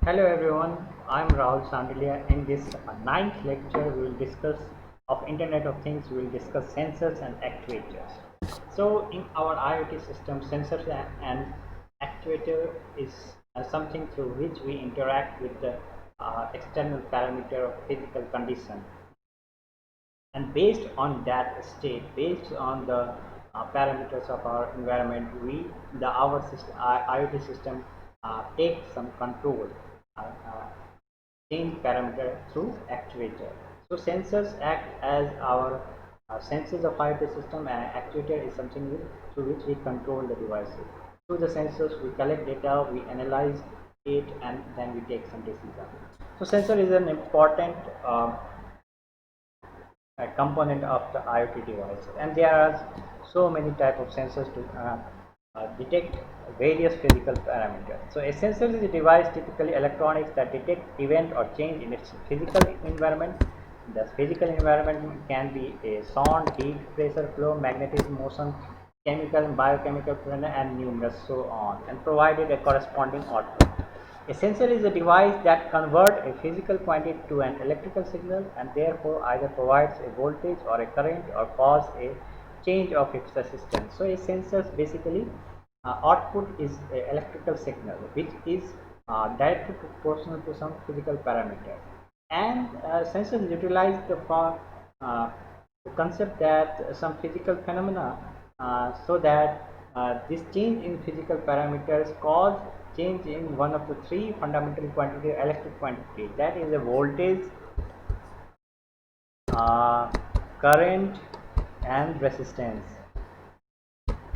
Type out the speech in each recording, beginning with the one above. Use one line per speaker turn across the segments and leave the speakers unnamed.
Hello everyone, I'm Rahul Sandalia. In this ninth lecture, we will discuss of Internet of Things. We will discuss sensors and actuators. So, in our IoT system, sensors and actuator is something through which we interact with the external parameter of physical condition, and based on that state, based on the parameters of our environment, our system, IoT system take some control, uh, uh, change parameter through actuator. So sensors act as our senses of IoT system, and actuator is something through which we control the devices. Through the sensors, we collect data, we analyze it, and then we take some decision. So sensor is an important a component of the IoT device, and there are so many type of sensors to detect various physical parameters. So a sensor is a device, typically electronics, that detect, prevent or change in its physical environment. The physical environment can be a sound, heat, pressure, flow, magnetism, motion, chemical and biochemical phenomena, and numerous so on, and provided a corresponding output. A sensor is a device that converts a physical quantity to an electrical signal, and therefore either provides a voltage or a current or causes a change of its resistance. So a sensor basically output is an electrical signal which is directly proportional to some physical parameter. And sensors utilize uh, the concept that some physical phenomena, so that this change in physical parameters cause change in one of the three fundamental quantity electric quantity, that is a voltage, uh, current and resistance.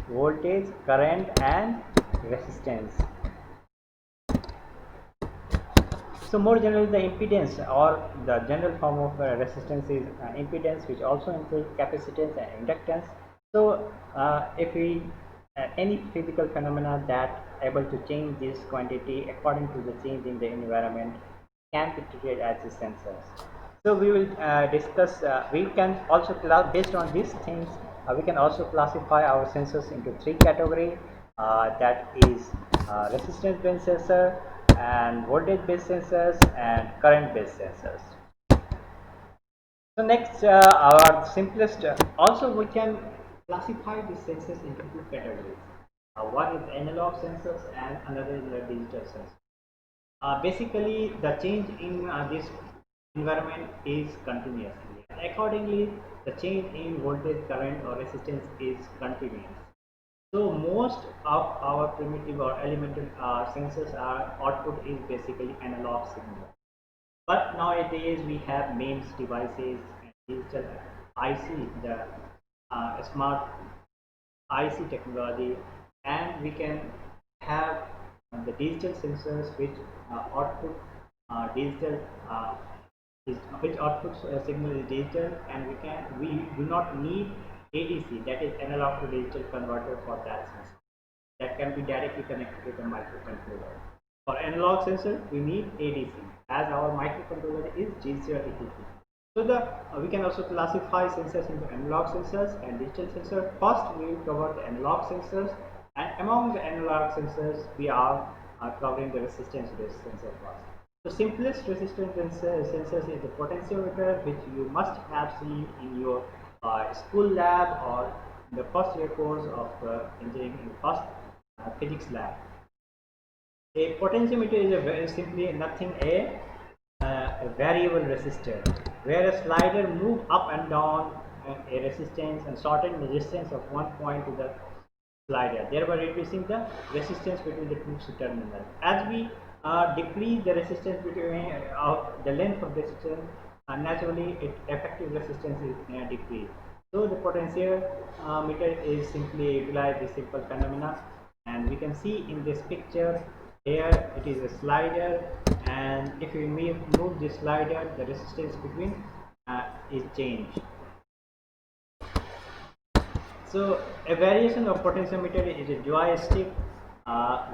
Voltage, current and resistance. So more generally, the impedance or the general form of resistance is impedance, which also includes capacitance and inductance. So if we any physical phenomena that able to change this quantity according to the change in the environment can be treated as the sensors. So we will discuss. We can also based on these things, we can also classify our sensors into three categories. That is resistance-based sensor, and voltage-based sensors, and current-based sensors. So next, our simplest. Also, we can classify these sensors into two categories. One is analog sensors, and another is the digital sensor. Basically, the change in this environment is continuously. Accordingly, the change in voltage, current, or resistance is continuous. So most of our primitive or elemental sensors are output is basically analog signal. But nowadays we have MEMS devices and digital IC, the smart IC technology, and we can have the digital sensors which output digital is, which outputs signal is digital, and we do not need ADC, that is analog to digital converter, for that sensor. That can be directly connected to the microcontroller. For analog sensor, we need ADC, as our microcontroller is digital ADC. So we can also classify sensors into analog sensors and digital sensors. First, we will cover the analog sensors, and among the analog sensors, we are covering the resistance-based sensor first. The simplest resistance sensors is the potentiometer, which you must have seen in your school lab or the first year course of engineering in first physics lab. A potentiometer is a very simply nothing a variable resistor, where a slider move up and down a resistance and shorten the distance of one point to the slider, thereby reducing the resistance between the two terminals. As we decrease the resistance between the length of the resistance, naturally its effective resistance is decreased. So the potentiometer is simply utilize this simple phenomena, and we can see in this picture here it is a slider, and if we move this slider, the resistance between is changed. So a variation of potentiometer is a joystick,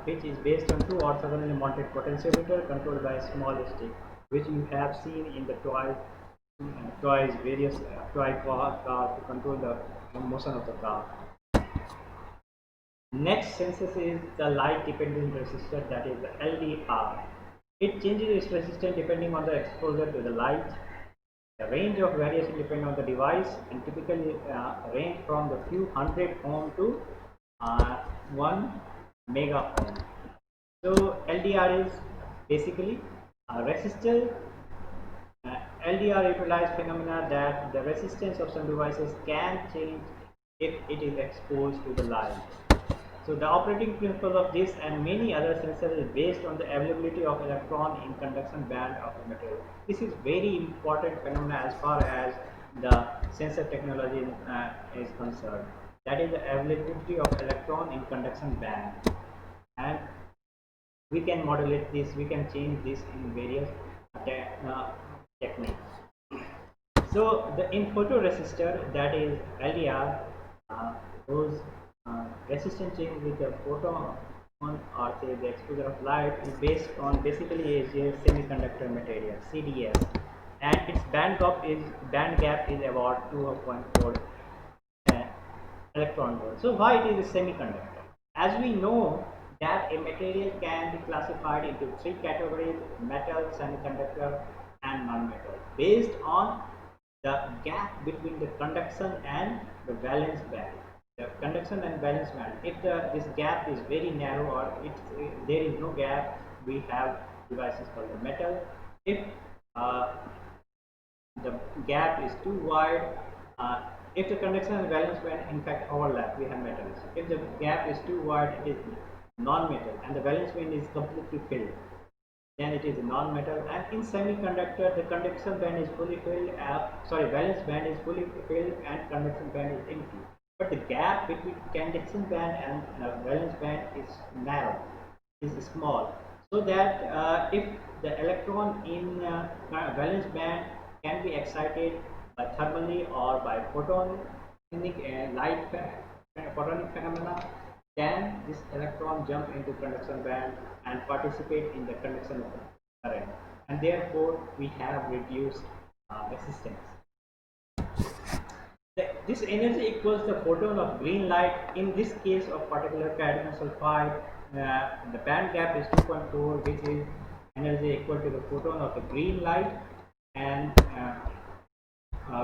which is based on two orthogonally mounted potentiometer controlled by a small stick, which you have seen in the various toy car to control the motion of the car. Next sensor is the light dependent resistor, that is the LDR. It changes its resistance depending on the exposure to the light. The range of variation depends on the device and typically range from the few hundred ohm to 1 mega ohm. So LDR is basically a resistor. LDR utilizes phenomena that the resistance of some devices can change if it is exposed to the light. So the operating principle of this and many other sensors is based on the availability of electron in conduction band of the material. This is very important phenomena as far as the sensor technology is concerned. That is the availability of electron in conduction band, and we can modulate this, we can change this in various techniques. So the in photoresistor, that is LDR, whose resistance change with the photon or say the exposure of light is based on basically is a semiconductor material CDS, and its band gap is about 2.4 uh, electron volt. So why it is a semiconductor? As we know that a material can be classified into three categories: metal, semiconductor, and non-metal, based on the gap between the conduction and the valence band. The conduction and valence band. If this gap is very narrow or there is no gap, we have devices called the metal. If uh, the gap is too wide, if the conduction and valence band in fact overlap, we have metals. If the gap is too wide, it is non-metal, and the valence band is completely filled, then it is a non-metal. And in semiconductor, the conduction band is fully filled, valence band is fully filled and conduction band is empty. But the gap between conduction band and valence band is narrow, is small, so that if the electron in valence band can be excited by thermally or by photonic photonic phenomena, then this electron jump into conduction band and participate in the conduction current, and therefore we have reduced resistance. This energy equals the photon of green light. In this case of particular cadmium sulfide, the band gap is 2.4, which is energy equal to the photon of the green light, and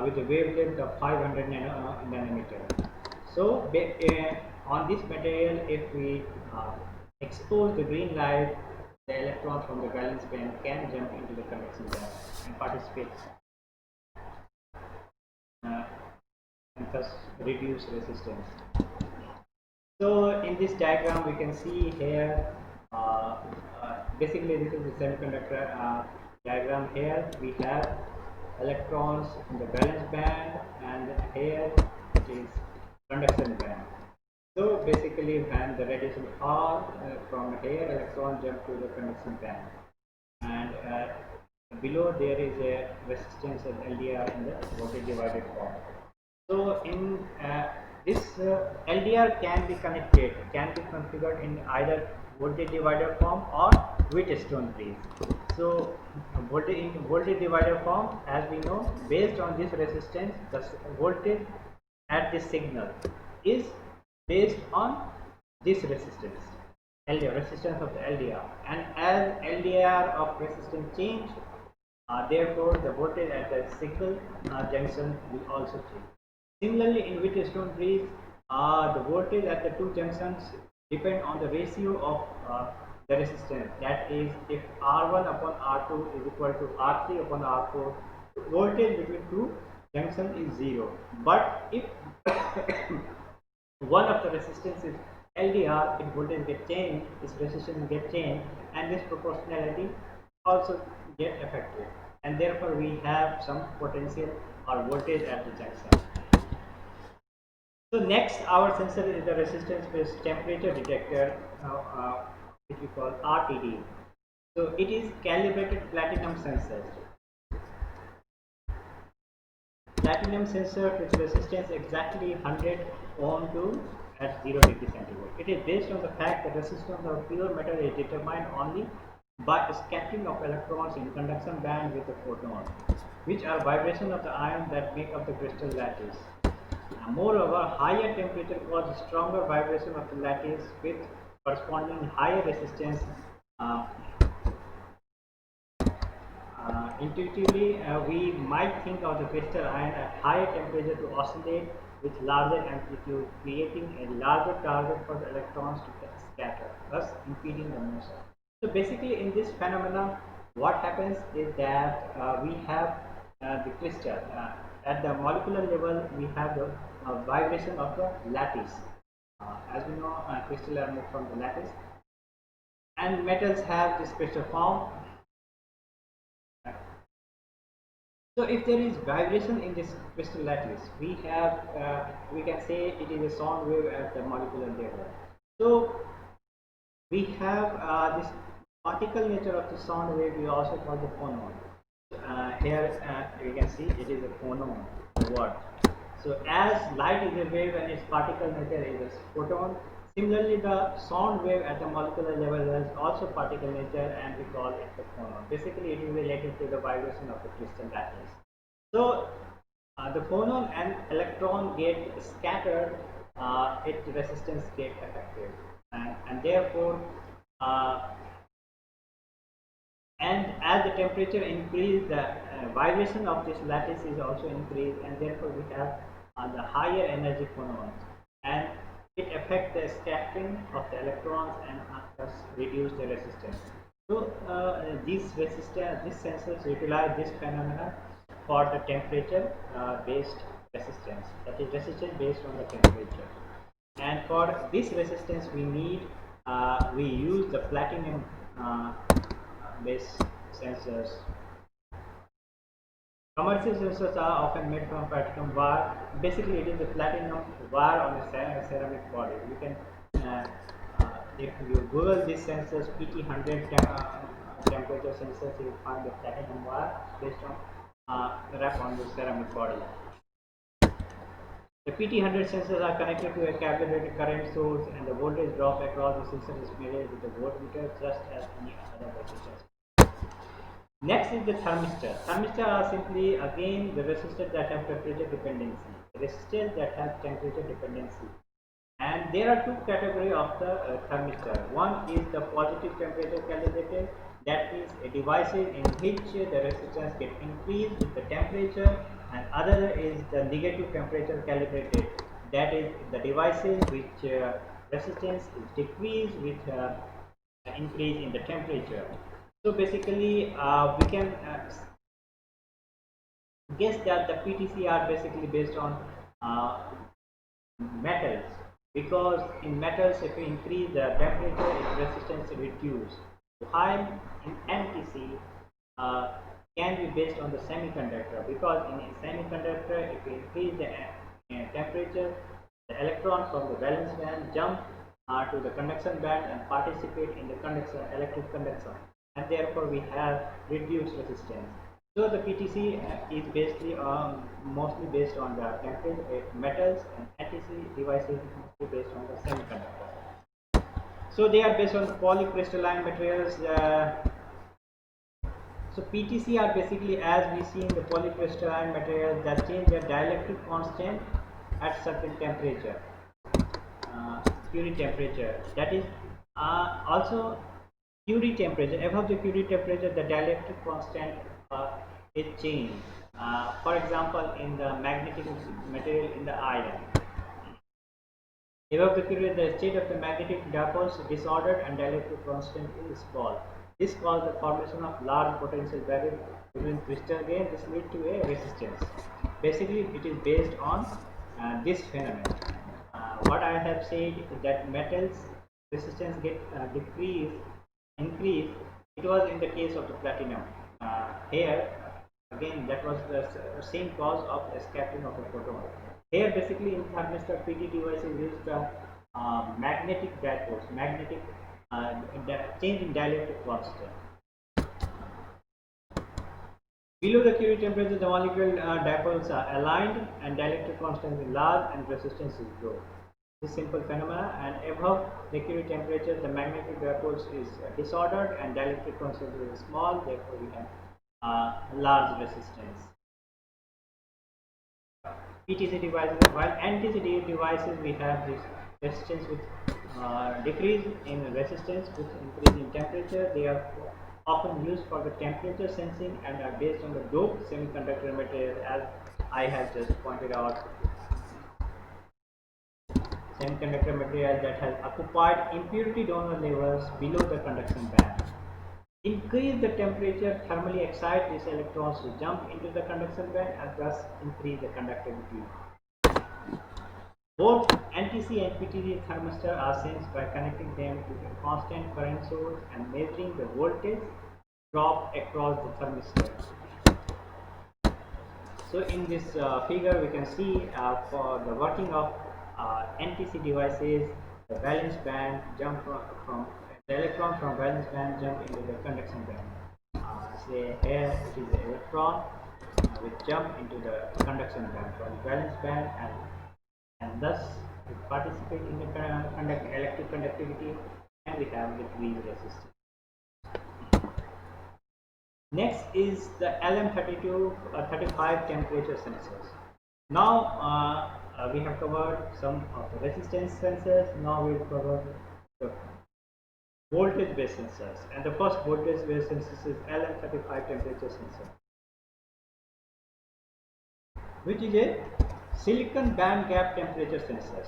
with a wavelength of 500 nanometer. So on this material, if we expose the green light, the electron from the valence band can jump into the conduction band and participate, uh, and thus reduce resistance. So in this diagram, we can see here, basically this is the semiconductor diagram. Here we have electrons in the valence band, and here it is conduction band. So basically when the radiation fall from here, electron jump to the conduction band, and below there is a resistance of LDR in the voltage divided form. So in this LDR can be configured in either voltage divider form or Wheatstone bridge. So voltage divider form, as we know, based on this resistance, the voltage at this signal is based on this resistance, LDR, resistance of the LDR, and as LDR of resistance change, therefore the voltage at the signal junction will also change. Similarly, in Wheatstone bridge, the voltage at the two junctions depend on the ratio of the resistance. That is, if R1 upon R2 is equal to R3 upon R4, voltage between two junctions is 0. But if one of the resistance is LDR, its voltage get changed, its resistance get changed, and this proportionality also get affected, and therefore we have some potential or voltage at the junction. So next, our sensor is the resistance-based temperature detector, which we call RTD. So it is calibrated platinum sensor. Platinum sensor with resistance exactly 100 ohm to at 0 degree centigrade. It is based on the fact that resistance of pure metal is determined only by scattering of electrons in conduction band with the photon, which are vibration of the ion that make up the crystal lattice. Moreover, higher temperature causes stronger vibration of the lattice with corresponding higher resistance, uh, intuitively, we might think of the crystal ion at higher temperature to oscillate with larger amplitude, creating a larger target for the electrons to scatter, thus impeding the motion. So basically, in this phenomena, what happens is that we have the crystal at the molecular level. We have the vibration of the lattice. As we know, crystal are made from the lattice, and metals have this crystal form. So if there is vibration in this crystal lattice, we can say it is a sound wave at the molecular level. So we have this particle nature of the sound wave. We also call the phonon. Here you can see it is a phonon word. So as light is a wave and its particle nature is a photon, similarly the sound wave at the molecular level has also particle nature, and we call it the phonon. Basically it is related to the vibration of the crystal lattice. So the phonon and electron get scattered, its resistance get affected, and therefore and as the temperature increases, the vibration of this lattice is also increased, and therefore we have the higher energy phonons, and it affects the scattering of the electrons and thus reduce the resistance. So these sensors utilize this phenomena for the temperature based resistance, that is resistance based on the temperature. And for this resistance we use the platinum based sensors. Commercial sensors are often made from platinum wire. Basically, it is a platinum wire on a ceramic body. You can, if you Google these sensors, PT100 temperature sensors, you will find the platinum wire based on wrap on the ceramic body. The PT100 sensors are connected to a calibrated current source, and the voltage drop across the sensor is measured with a voltmeter, just as any other resistors. Next is the thermistor. Thermistor are simply again the resistors that have temperature dependency. Resistors that have temperature dependency. And there are two categories of the thermistor. One is the positive temperature calibrated. That means a devices in which the resistance get increased with the temperature, and other is the negative temperature calibrated. That is the devices which resistance is decreased with increase in the temperature. So basically, we can guess that the PTC are basically based on metals, because in metals, if you increase the temperature, its resistance reduce. While in NTC can be based on the semiconductor, because in a semiconductor, if you increase the temperature, the electron from the valence band jump to the conduction band and participate in the conduction, electric conduction, and therefore we have reduced resistance. So the PTC is basically mostly based on the metals, and NTC devices is mostly based on the semiconductor. So they are based on polycrystalline materials. So PTC are basically, as we see in the polycrystalline materials, that change their dielectric constant at certain temperature, Curie temperature. That is also Curie temperature. Above the Curie temperature, the dielectric constant is changed. For example, in the magnetic material in the iron. Above the Curie, the state of the magnetic dipoles is disordered and dielectric constant is small. This causes the formation of large potential barrier between crystal grain. This leads to a resistance. Basically, it is based on this phenomenon. What I have said is that metals resistance get increase. It was in the case of the platinum. Here again, that was the same cause of the scattering of the photon. Here basically in thermistor PT devices use the magnetic dipoles, magnetic change in dielectric constant. Below the Curie temperature, the molecular dipoles are aligned and dielectric constant is large and resistance is low. This simple phenomena, and above the Curie temperature, the magnetic dipoles is disordered and dielectric constant is small. Therefore, we have large resistance. PTC devices, while NTC devices, we have this resistance with decrease in resistance with increase in temperature. They are often used for the temperature sensing and are based on the doped semiconductor material, as I have just pointed out. Semiconductor material that has occupied impurity donor levels below the conduction band. Increase the temperature, thermally excite these electrons to jump into the conduction band and thus increase the conductivity. Both NTC and PTC thermistor are sensed by connecting them to a constant current source and measuring the voltage drop across the thermistor. So in this figure we can see for the working of NTC devices, the valence band jump from the electron from valence band jump into the conduction band. Say here it is the electron which jump into the conduction band from valence band and thus it participate in the electric conductivity, and we have decreased resistance. Next is the LM35 temperature sensors. Now we have covered some of the resistance sensors. Now we will cover the voltage based sensors, and the first voltage based sensor is LM35 temperature sensor, which is a silicon band gap temperature sensor.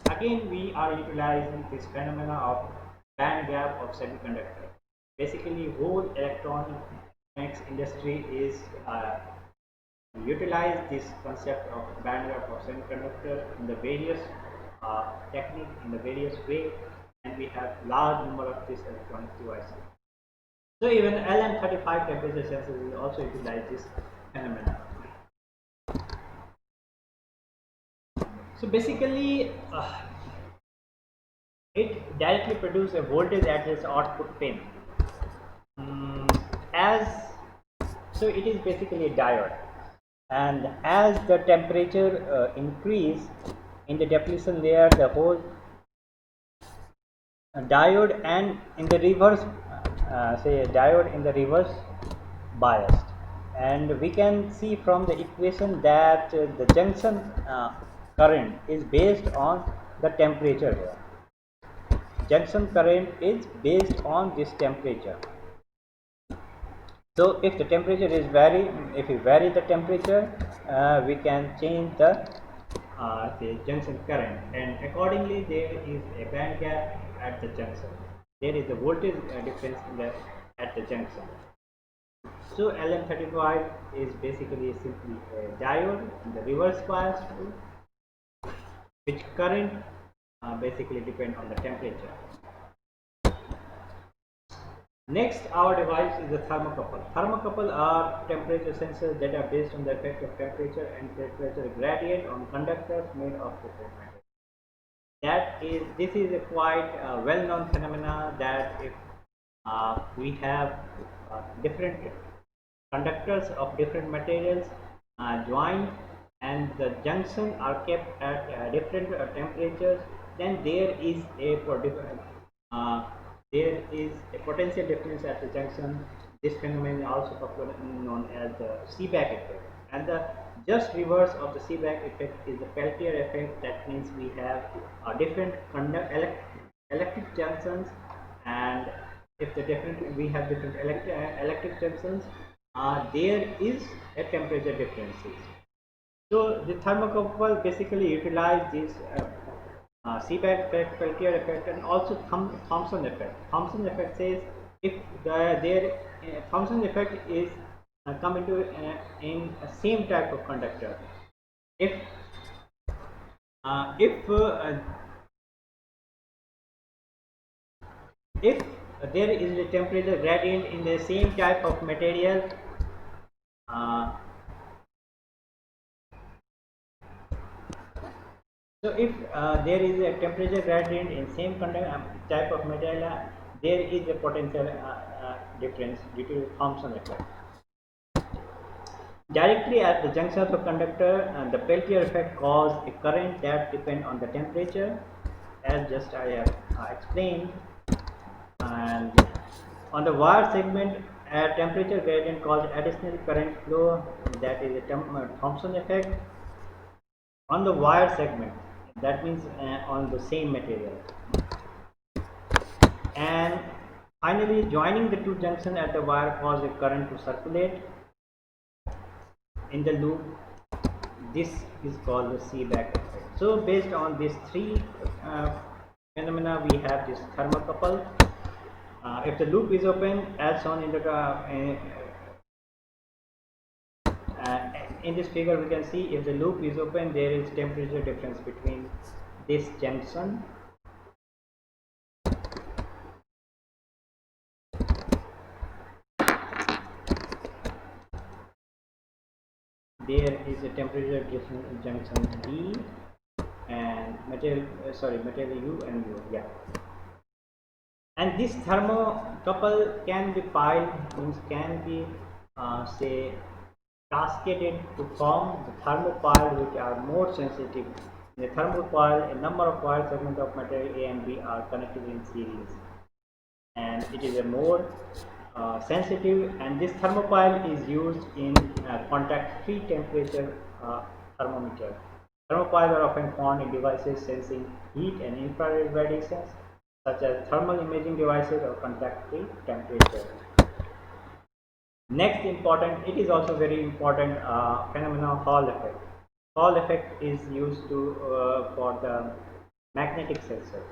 Again, we are utilizing this phenomena of band gap of semiconductor. Basically, whole electronics industry is utilize this concept of band gap of semiconductor in the various technique, in the various way, and we have large number of these electronic devices. So even LM35 temperature sensors will also utilize this phenomena. So basically, it directly produces a voltage at its output pin. So it is basically a diode, and as the temperature increase in the depletion layer, the whole diode and in the reverse, say diode in the reverse biased, and we can see from the equation that the junction current is based on the temperature here. Junction current is based on this temperature. So if the temperature is if we vary the temperature, we can change the junction current, and accordingly there is a band gap at the junction. There is a voltage difference at the junction. So LM35 is basically simply a diode in the reverse bias, which current basically depend on the temperature. Next, our device is a thermocouple. Thermocouple are temperature sensors that are based on the effect of temperature and temperature gradient on conductors made of different materials. This is a quite well-known phenomena that if we have different conductors of different materials joined and the junction are kept at different temperatures, then there is a potential difference at the junction. This phenomenon is also known as the Seebeck effect, and the just reverse of the Seebeck effect is the Peltier effect. That means we have different electric junctions, and if we have different electric junctions, there is a temperature differences. So the thermocouple basically utilize this Seebeck effect, Peltier effect, and also Thomson effect. Thomson effect says if Thomson effect is come into in a same type of conductor. If there is a temperature gradient in the same type of material, so if there is a temperature gradient in same type of material, there is a potential difference due to Thomson effect. Directly at the junction of the conductor, the Peltier effect causes a current that depends on the temperature, as just I have explained. And on the wire segment, a temperature gradient causes additional current flow, that is a Thomson effect. On the wire segment, that means on the same material, and Finally, joining the two junctions at the wire cause a current to circulate in the loop. This is called the Seebeck effect. So based on these three phenomena, we have this thermocouple. If the loop is open, as shown in this figure, we can see if the loop is open, there is temperature difference between this junction there is a temperature difference junction B and material U and U, yeah. And this thermocouple can be piled, means can be say cascaded to form the thermopile, which are more sensitive. In the thermopile, a number of wire segments of material A and B are connected in series, and it is a more sensitive, and this thermopile is used in contact-free temperature thermometer. Thermopiles are often found in devices sensing heat and infrared radiations, such as thermal imaging devices or contact-free temperature. Next important, it is also very important phenomenon, Hall effect. Hall effect is used to for the magnetic sensors.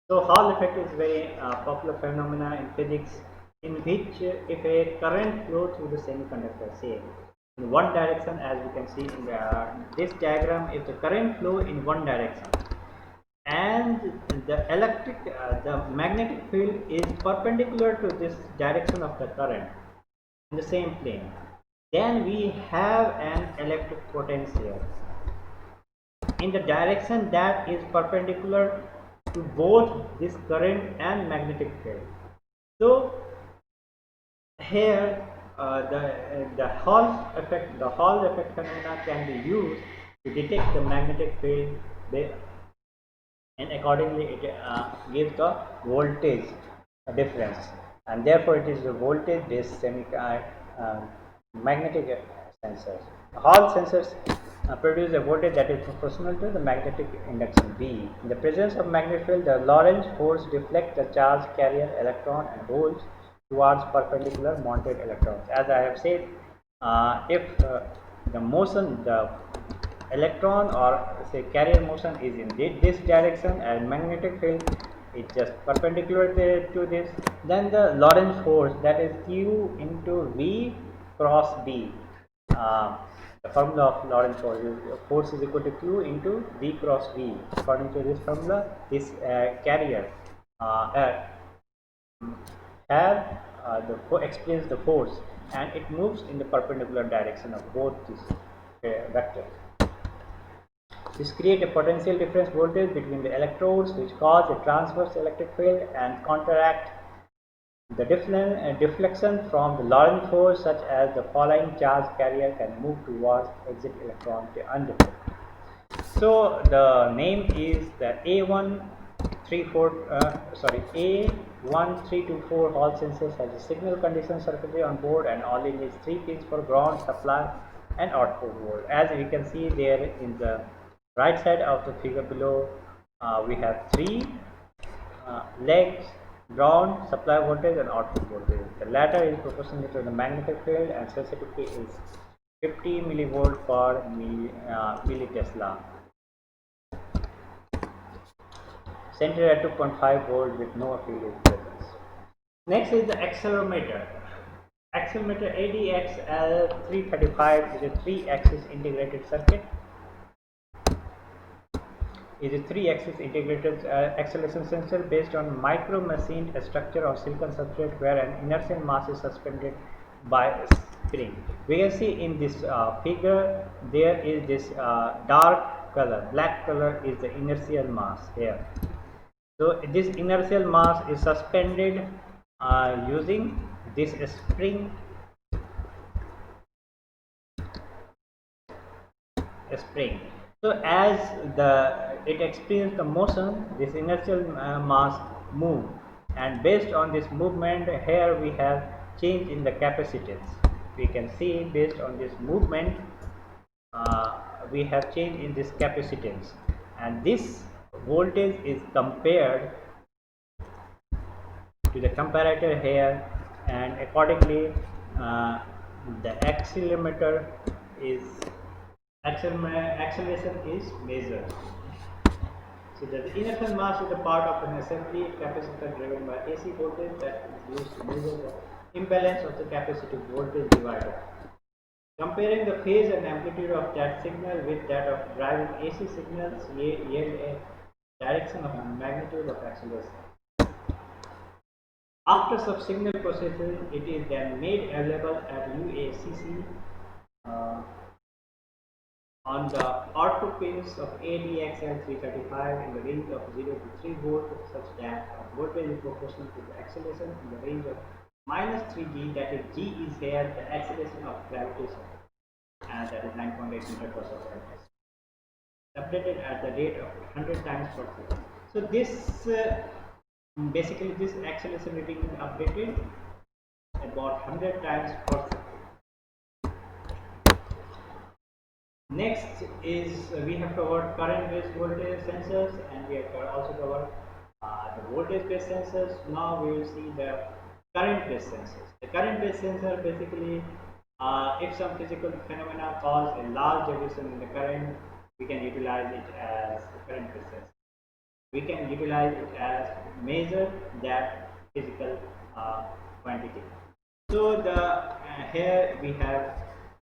So Hall effect is very popular phenomena in physics, in which if a current flows through the semiconductor, say in one direction, as we can see in this diagram, if the current flow in one direction and the magnetic field is perpendicular to this direction of the current in the same plane, then we have an electric potential in the direction that is perpendicular to both this current and magnetic field. So here the Hall effect phenomena can be used to detect the magnetic field, and accordingly it gives the voltage difference, and therefore it is the voltage based magnetic sensors. Hall sensors produce a voltage that is proportional to the magnetic induction B. In the presence of magnetic field, the Lorentz force deflects the charge carrier electron and holes towards perpendicular mounted electrons. As I have said, if the electron or say carrier motion is in this direction and magnetic field is just perpendicular to this, then the Lorentz force, that is Q into V cross B. The formula of Lorentz force is equal to Q into V cross V. According to this formula, this carrier experience the force, and it moves in the perpendicular direction of both these vectors. This creates a potential difference voltage between the electrodes, which cause a transverse electric field and counteract the deflection from the Lorentz force, such as the following charge carrier can move towards exit electron undeflected. So the name is the A1324 Hall sensors has a signal condition circuitry on board and only needs 3 pins for ground, supply and output volt. As we can see there in the right side of the figure below, we have 3 legs: ground, supply voltage and output voltage. The latter is proportional to the magnetic field and sensitivity is 50 millivolt per millitesla. Centered at 2.5 volt with no affiliate presence. Next is the accelerometer. Accelerometer ADXL335 is a 3-axis integrated circuit. Is a 3-axis integrated acceleration sensor based on micro-machined structure of silicon substrate where an inertial mass is suspended by a spring. We can see in this figure there is this dark color, black color is the inertial mass here. So this inertial mass is suspended using this spring. So as it experiences the motion, this inertial mass move, and based on this movement, here we have change in the capacitance. We can see based on this movement, we have change in this capacitance, and this voltage is compared to the comparator here, and accordingly the acceleration is measured. So the inertial mass is a part of an assembly capacitor driven by AC voltage that is used to measure the imbalance of the capacitive voltage divider. Comparing the phase and amplitude of that signal with that of driving AC signals yield a direction of magnitude of acceleration. After sub-signal processing, it is then made available at UACC on the output pins of ADXL335 in the range of 0 to 3 volt, such that voltage is proportional to the acceleration in the range of -3g, that is g is here the acceleration of gravitation, and that is 9.8 meter per second, updated at the rate of 100 times per second. So this basically this acceleration rating is updated about 100 times per second. Next is we have covered current based voltage sensors, and we have also covered the voltage based sensors. Now we will see the current based sensors. The current based sensor basically, if some physical phenomena cause a large deviation in the current, we can utilize it as current based sensor. We can utilize it as measure that physical quantity. So the here we have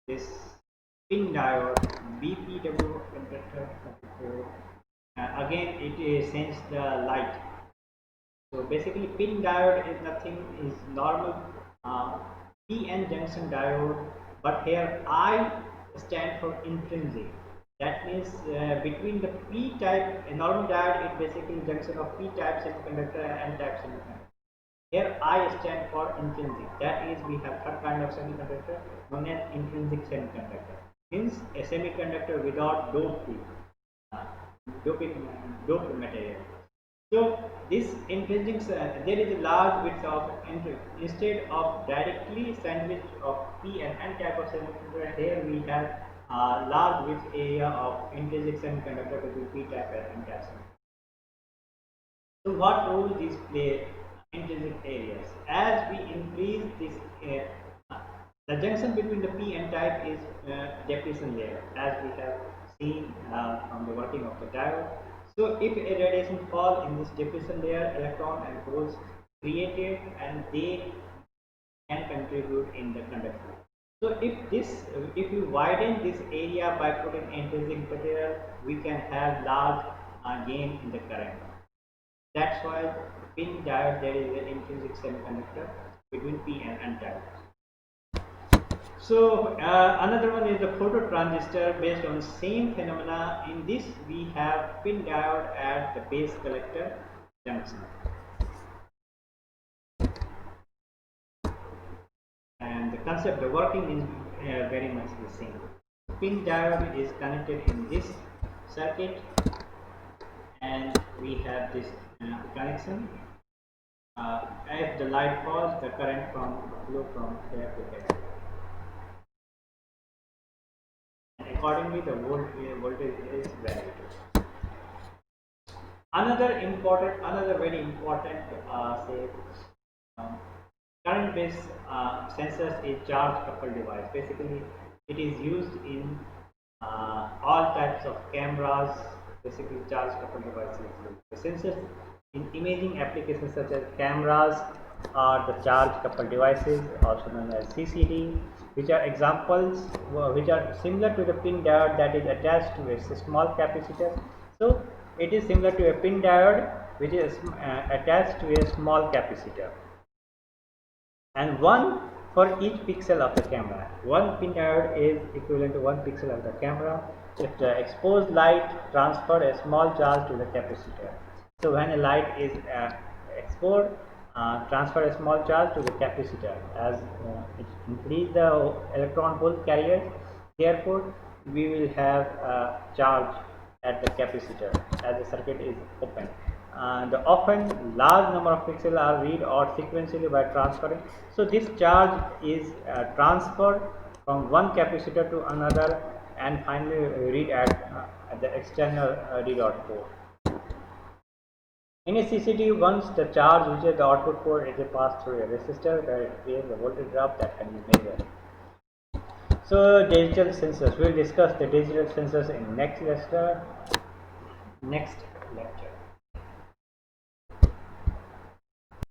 this pin diode BPW conductor 34. Again, it sends the light. So basically, pin diode is nothing, is normal PN junction diode, but here I stand for intrinsic. That means between the P type, a normal diode is basically junction of P type semiconductor and N type semiconductor. Here I stand for intrinsic. That is, we have third kind of semiconductor known as intrinsic semiconductor. Means a semiconductor without doped material. So this intrinsic, there is a large width of instead of directly sandwich of P and N type of semiconductor. Here we have a large width area of intrinsic semiconductor between P type and N type semiconductor. So what role these play intrinsic areas? As we increase this, the junction between the P and type is depletion layer, as we have seen from the working of the diode. So if a radiation fall in this depletion layer, electron and holes created, and they can contribute in the conductor. So if you widen this area by putting intrinsic material, we can have large gain in the current. That's why pin diode, there is an intrinsic semiconductor between P and N type. So another one is the phototransistor based on same phenomena. In this we have pin diode at the base collector junction, and the concept, the working is very much the same. Pin diode is connected in this circuit, and we have this connection. If the light falls, the current flow from here to here. And accordingly, the voltage is variable. Another very important, current-based sensors is charge coupled device. Basically, it is used in all types of cameras. Basically, charge coupled devices. The sensors in imaging applications such as cameras are the charge coupled devices, also known as CCD, which are examples which are similar to the pin diode that is attached to a small capacitor. So it is similar to a pin diode which is attached to a small capacitor, and one for each pixel of the camera. One pin diode is equivalent to 1 pixel of the camera. If the exposed light transfer a small charge to the capacitor. So when a light is exposed, transfer a small charge to the capacitor. As it increase the electron hole carrier, therefore we will have a charge at the capacitor as the circuit is open. The often large number of pixels are read or sequentially by transferring. So this charge is transferred from one capacitor to another, and finally read at the external readout port. In a CCTV, once the charge reaches the output port, it is passed through a resistor where it creates a voltage drop that can be measured. So digital sensors. We'll discuss the digital sensors in next lecture.